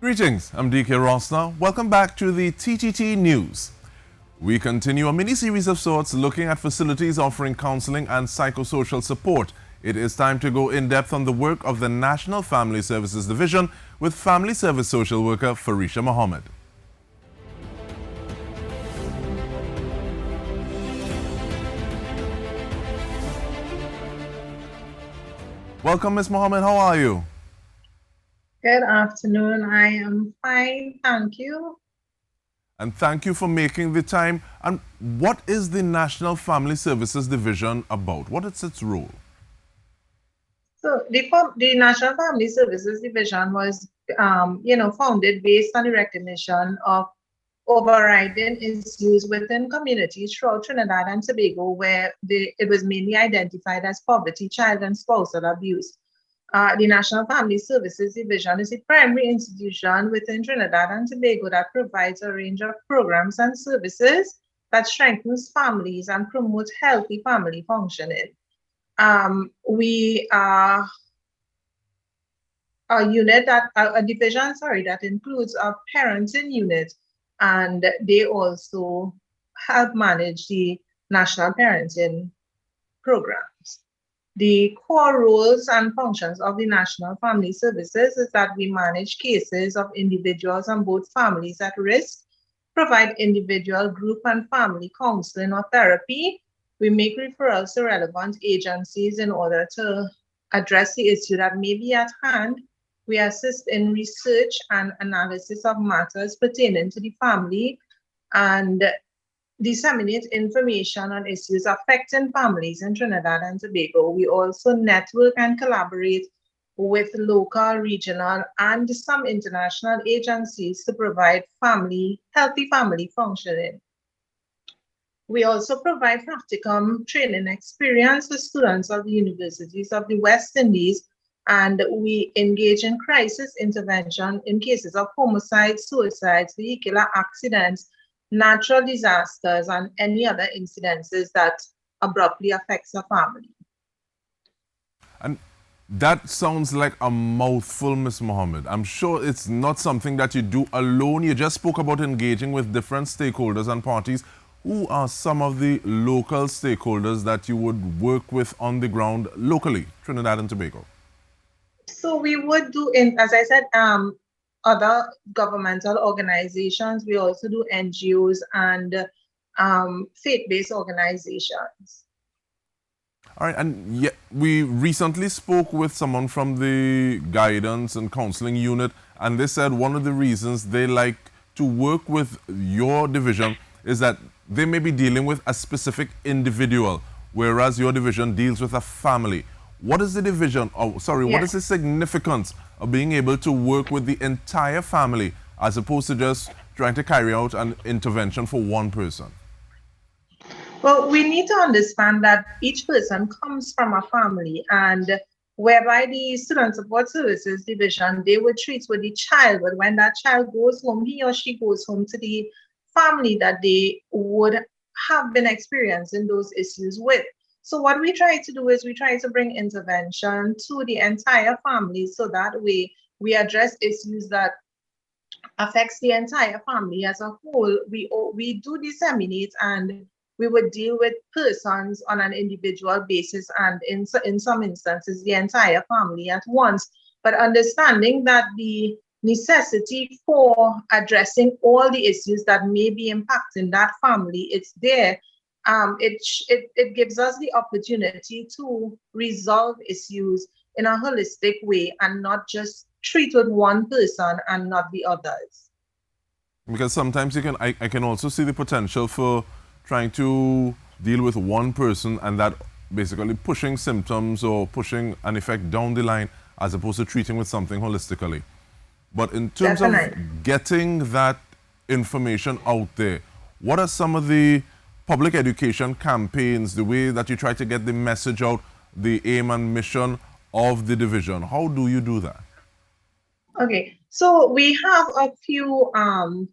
Greetings, I'm Dike Rostant. Welcome back to the TTT News. We continue a mini-series of sorts looking at facilities offering counseling and psychosocial support. It is time to go in-depth on the work of the National Family Services Division with Family Service Social Worker Farisha Mohammed. Welcome, Ms. Mohammed. How are you? Good afternoon. I am fine, thank you. And thank you for making the time. And what is the National Family Services Division about? What is its role? So the National Family Services Division was, founded based on the recognition of overriding issues within communities throughout Trinidad and Tobago, where it was mainly identified as poverty, child and spousal abuse. The National Family Services Division is a primary institution within Trinidad and Tobago that provides a range of programs and services that strengthens families and promotes healthy family functioning. We are a division that includes a parenting unit, and they also help manage the national parenting programs. The core roles and functions of the National Family Services is that we manage cases of individuals and both families at risk, provide individual, group, and family counseling or therapy. We make referrals to relevant agencies in order to address the issue that may be at hand. We assist in research and analysis of matters pertaining to the family and disseminate information on issues affecting families in Trinidad and Tobago. We also network and collaborate with local, regional, and some international agencies to provide healthy family functioning. We also provide practicum training experience to students of the universities of the West Indies, and we engage in crisis intervention in cases of homicides, suicides, vehicular accidents, natural disasters, and any other incidences that abruptly affects a family. And that sounds like a mouthful, Ms. Mohammed. I'm sure it's not something that you do alone. You just spoke about engaging with different stakeholders and parties. Who are some of the local stakeholders that you would work with on the ground locally, Trinidad and Tobago? So we would do, as I said, other governmental organizations. We also do NGOs and faith-based organizations. All right, and we recently spoke with someone from the guidance and counseling unit, and they said one of the reasons they like to work with your division is that they may be dealing with a specific individual, whereas your division deals with a family. What is the division, what is the significance of being able to work with the entire family as opposed to just trying to carry out an intervention for one person? Well, we need to understand that each person comes from a family, and whereby the Student Support Services Division, they would treat with the child, but when that child goes home, he or she goes home to the family that they would have been experiencing those issues with. So what we try to do is we try to bring intervention to the entire family, so that way we address issues that affects the entire family as a whole. We do disseminate, and we would deal with persons on an individual basis, and in some instances the entire family at once. But understanding that the necessity for addressing all the issues that may be impacting that family, it's there. It gives us the opportunity to resolve issues in a holistic way and not just treat with one person and not the others. Because sometimes I can also see the potential for trying to deal with one person and that basically pushing symptoms or pushing an effect down the line as opposed to treating with something holistically. But in terms of getting that information out there, what are some of the public education campaigns, the way that you try to get the message out, the aim and mission of the division? How do you do that? Okay, so we have a few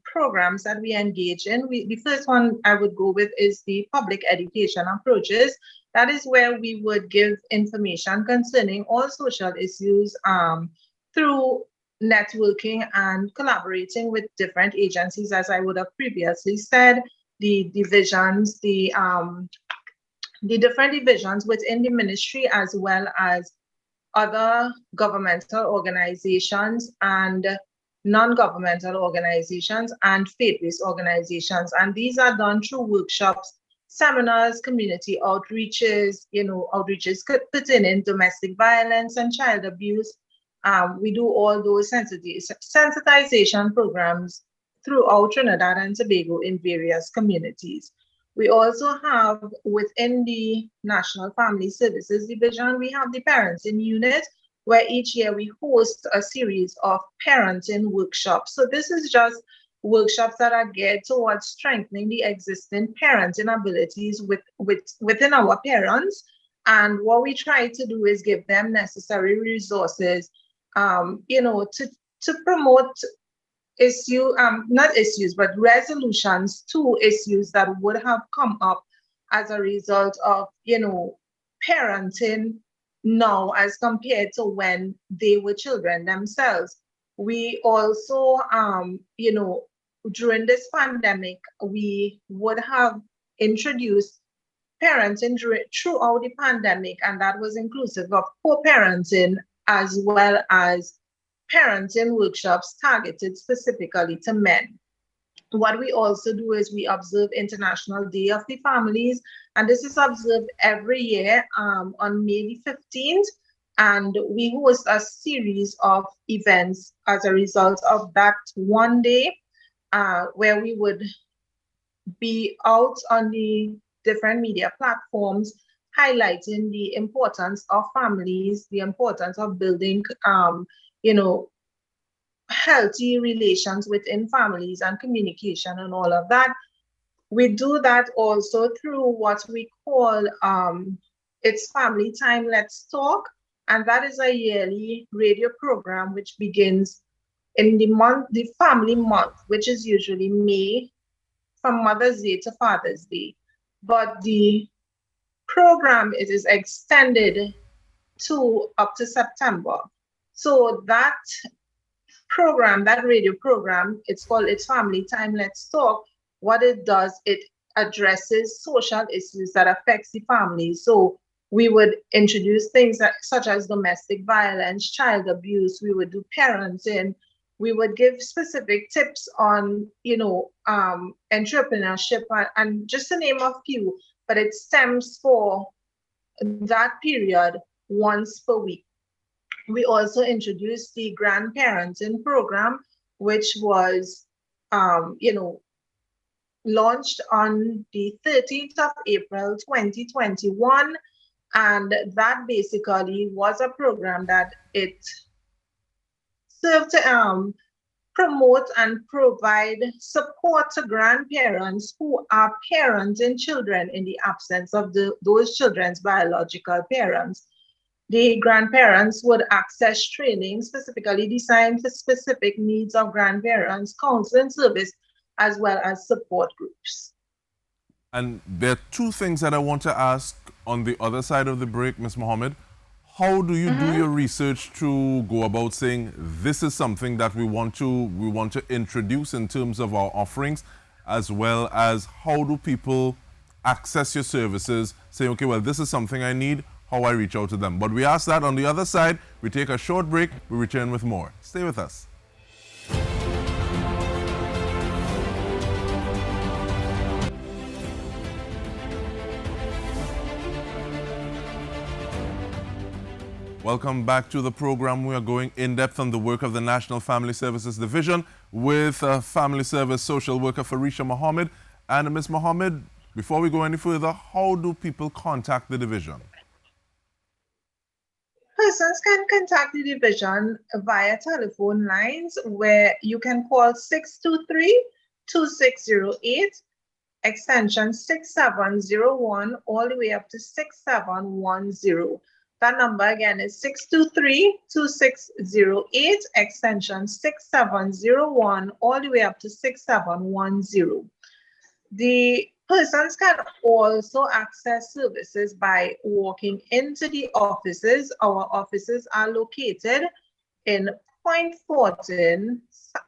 programs that we engage in. The first one I would go with is the public education approaches. That is where we would give information concerning all social issues through networking and collaborating with different agencies, as I would have previously said, the divisions, the different divisions within the ministry, as well as other governmental organizations and non-governmental organizations and faith-based organizations. And these are done through workshops, seminars, community outreaches, outreaches pertaining domestic violence and child abuse. We do all those sensitization programs throughout Trinidad and Tobago in various communities. We also have within the National Family Services Division, we have the Parenting Unit, where each year we host a series of parenting workshops. So this is just workshops that are geared towards strengthening the existing parenting abilities within our parents. And what we try to do is give them necessary resources, to promote not issues, but resolutions to issues that would have come up as a result of, parenting now as compared to when they were children themselves. We also, during this pandemic, we would have introduced parenting throughout the pandemic, and that was inclusive of co-parenting as well as parenting workshops targeted specifically to men. What we also do is we observe International Day of the Families, and this is observed every year on May the 15th, and we host a series of events as a result of that one day, where we would be out on the different media platforms highlighting the importance of families, the importance of building healthy relations within families and communication and all of that. We do that also through what we call It's Family Time, Let's Talk. And that is a yearly radio program which begins in the family month, which is usually May, from Mother's Day to Father's Day. But the program, it is extended to up to September. So that program, that radio program, it's called It's Family Time, Let's Talk. What it does, it addresses social issues that affects the family. So we would introduce things such as domestic violence, child abuse. We would do parenting. We would give specific tips on, entrepreneurship and just to name a few, but it stems for that period once per week. We also introduced the grandparenting program, which was, launched on the 13th of April, 2021. And that basically was a program that it served to promote and provide support to grandparents who are parenting children in the absence of those children's biological parents. The grandparents would access training specifically designed for specific needs of grandparents, counseling service, as well as support groups. And there are two things that I want to ask on the other side of the break, Ms. Mohammed. How do you do your research to go about saying this is something that we want to introduce in terms of our offerings, as well as how do people access your services, say, okay, well, this is something I need, how I reach out to them. But we ask that on the other side. We take a short break. We return with more. Stay with us. Welcome back to the program. We are going in depth on the work of the National Family Services Division with family service social worker Farisha Mohammed. And Ms. Mohammed, before we go any further, how do people contact the division? Persons can contact the division via telephone lines where you can call 623-2608, extension 6701, all the way up to 6710. That number again is 623-2608, extension 6701, all the way up to 6710. The persons can also access services by walking into the offices. Our offices are located in Point Fortin,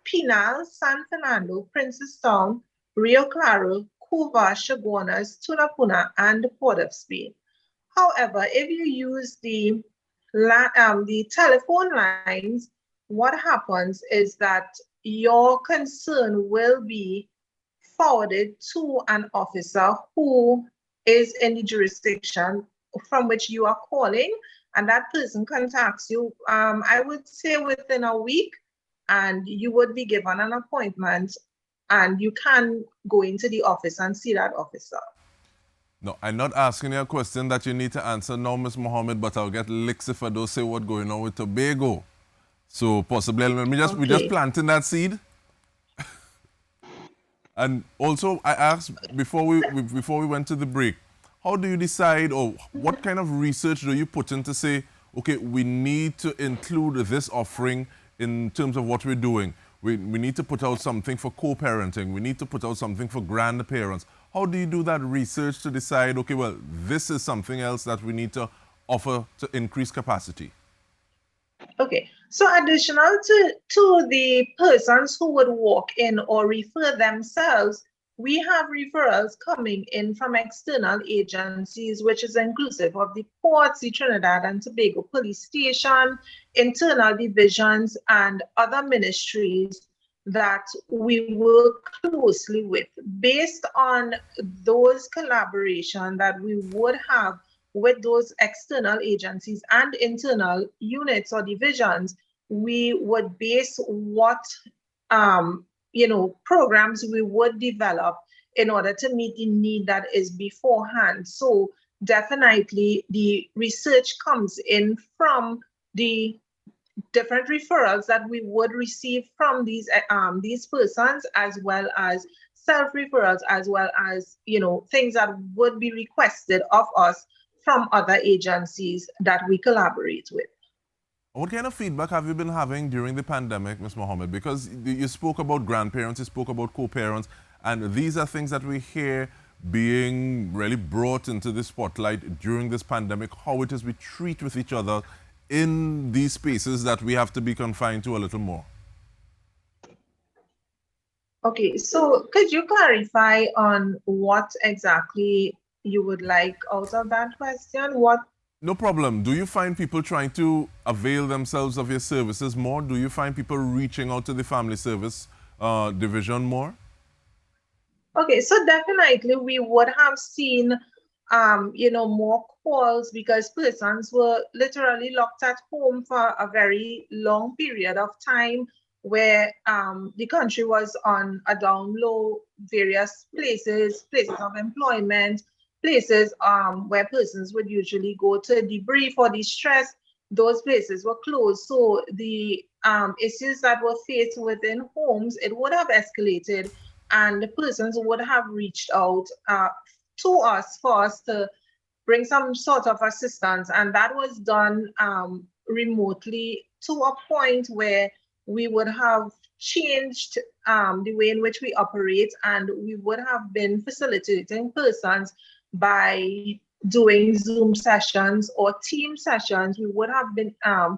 Pinal, San Fernando, Princestown, Rio Claro, Cuba, Chaguanas, Tunapuna, and the Port of Spain. However, if you use the telephone lines, what happens is that your concern will be forwarded to an officer who is in the jurisdiction from which you are calling, and that person contacts you, I would say within a week, and you would be given an appointment, and you can go into the office and see that officer. No, I'm not asking you a question that you need to answer now, Ms. Mohammed, but I'll get licks if I don't say what's going on with Tobago. So possibly, we just planting that seed. And also, I asked before we went to the break, how do you decide, or what kind of research do you put in to say, okay, we need to include this offering in terms of what we're doing? We need to put out something for co-parenting. We need to put out something for grandparents. How do you do that research to decide, okay, well, this is something else that we need to offer to increase capacity? Okay, so additional to the persons who would walk in or refer themselves, we have referrals coming in from external agencies, which is inclusive of the ports, the Trinidad and Tobago Police Station, internal divisions, and other ministries that we work closely with. Based on those collaboration that we would have with those external agencies and internal units or divisions, we would base what programs we would develop in order to meet the need that is beforehand. So definitely the research comes in from the different referrals that we would receive from these persons, as well as self-referrals, as well as things that would be requested of us from other agencies that we collaborate with. What kind of feedback have you been having during the pandemic, Ms. Mohammed? Because you spoke about grandparents, you spoke about co-parents, and these are things that we hear being really brought into the spotlight during this pandemic, how it is we treat with each other in these spaces that we have to be confined to a little more. Okay, so could you clarify on what exactly you would like out of that question? No problem. Do you find people trying to avail themselves of your services more? Do you find people reaching out to the family service division more? Okay, so definitely we would have seen, more calls because persons were literally locked at home for a very long period of time, where the country was on a down low, various places of employment, places where persons would usually go to debrief or de-stress. Those places were closed. So the issues that were faced within homes, it would have escalated, and the persons would have reached out to us for us to bring some sort of assistance. And that was done remotely to a point where we would have changed the way in which we operate, and we would have been facilitating persons by doing Zoom sessions or team sessions. We would have been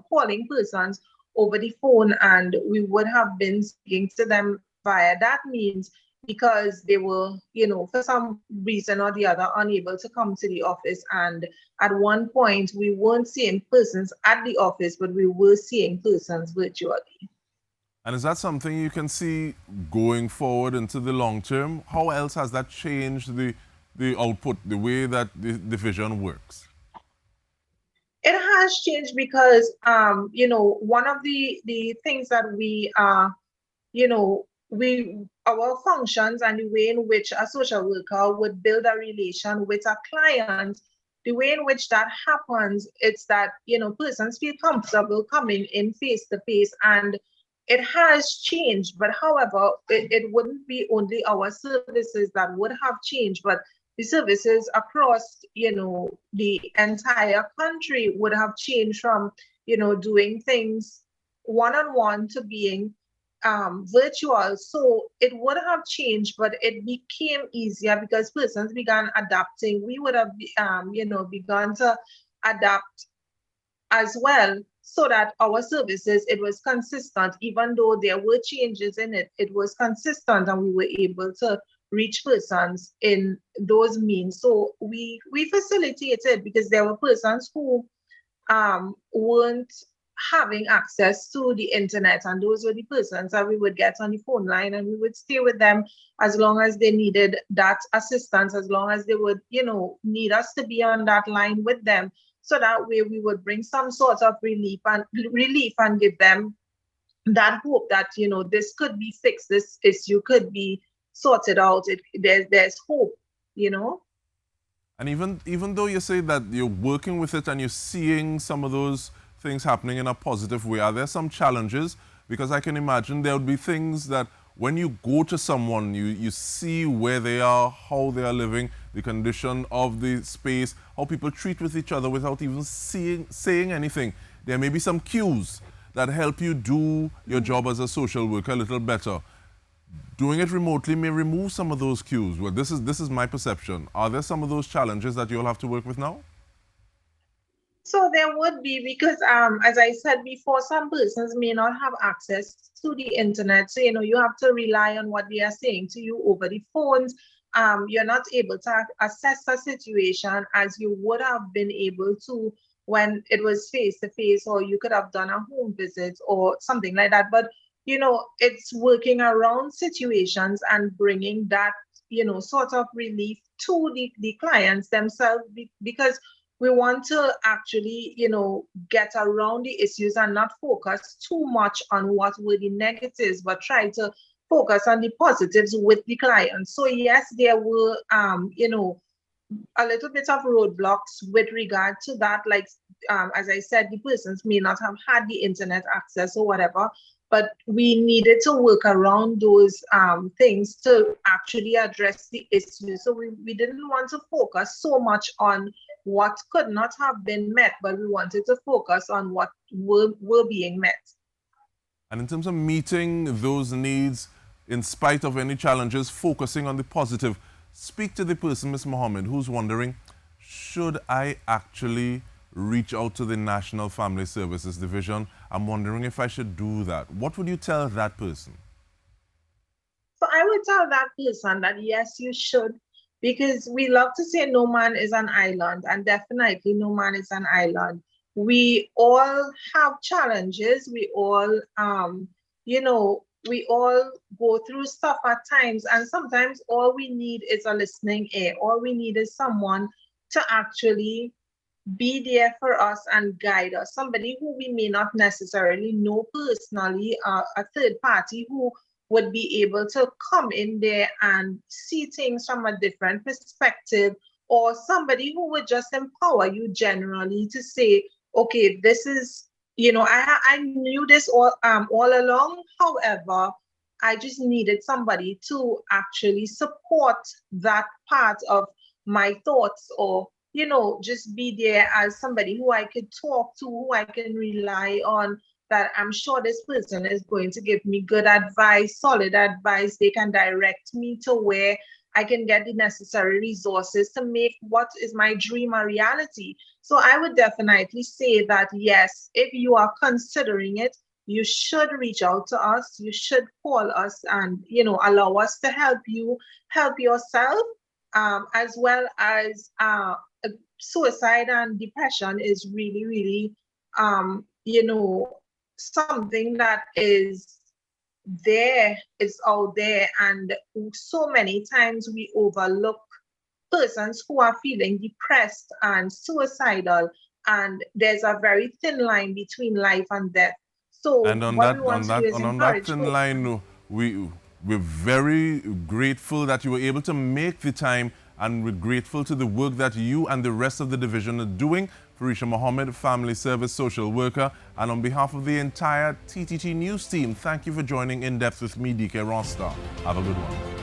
calling persons over the phone, and we would have been speaking to them via that means, because they were, for some reason or the other, unable to come to the office. And at one point, we weren't seeing persons at the office, but we were seeing persons virtually. And is that something you can see going forward into the long term? How else has that changed the output, the way that the division works? It has changed because, one of the things that we are, our functions and the way in which a social worker would build a relation with a client, the way in which that happens, it's that, persons feel comfortable coming in face to face, and it has changed. But however, it wouldn't be only our services that would have changed, but the services across, the entire country would have changed from, doing things one-on-one to being virtual. So it would have changed, but it became easier because persons began adapting. We would have, begun to adapt as well. so that our services, it was consistent. Even though there were changes in it, it was consistent, and we were able to reach persons in those means. So we facilitated, because there were persons who weren't having access to the internet, and those were the persons that we would get on the phone line, and we would stay with them as long as they needed that assistance, as long as they would, need us to be on that line with them. So that way we would bring some sort of relief and give them that hope that, this could be fixed, this issue could be sorted out. There's hope, And even though you say that you're working with it and you're seeing some of those things happening in a positive way, are there some challenges? Because I can imagine there would be things that when you go to someone, you see where they are, how they are living, the condition of the space, how people treat with each other without even saying anything. There may be some cues that help you do your job as a social worker a little better. Doing it remotely may remove some of those cues. Well, this is my perception. Are there some of those challenges that you'll have to work with now? So there would be, because as I said before, some persons may not have access to the internet. So, you have to rely on what they are saying to you over the phones. You're not able to assess the situation as you would have been able to when it was face-to-face, or you could have done a home visit or something like that. But, it's working around situations and bringing that, sort of relief to the clients themselves, because we want to actually, get around the issues and not focus too much on what were the negatives, but try to focus on the positives with the clients. So yes, there were, a little bit of roadblocks with regard to that. Like, as I said, the persons may not have had the internet access or whatever, but we needed to work around those things to actually address the issue. So we didn't want to focus so much on what could not have been met, but we wanted to focus on what were being met. And in terms of meeting those needs, in spite of any challenges, focusing on the positive, speak to the person, Ms. Mohammed, who's wondering, should I actually reach out to the National Family Services Division? I'm wondering if I should do that. What would you tell that person? So I would tell that person that yes, you should, because we love to say no man is an island, and definitely no man is an island. We all have challenges. We all, we all go through stuff at times, and sometimes all we need is a listening ear. All we need is someone to actually be there for us and guide us. Somebody who we may not necessarily know personally, a third party who would be able to come in there and see things from a different perspective, or somebody who would just empower you generally to say, okay, this is, I knew this all along. However, I just needed somebody to actually support that part of my thoughts, or just be there as somebody who I could talk to, who I can rely on, that I'm sure this person is going to give me good advice, solid advice. They can direct me to where I can get the necessary resources to make what is my dream a reality. So I would definitely say that, yes, if you are considering it, you should reach out to us. You should call us and, allow us to help you, help yourself, as well as suicide and depression is really, really, something that is there, is out there. And so many times we overlook persons who are feeling depressed and suicidal. And there's a very thin line between life and death. So and on that thin line, we're very grateful that you were able to make the time, and we're grateful to the work that you and the rest of the division are doing. Farisha Mohammed, Family Service Social Worker, and on behalf of the entire TTT News team, thank you for joining In Depth with me, Dike Rostant. Have a good one.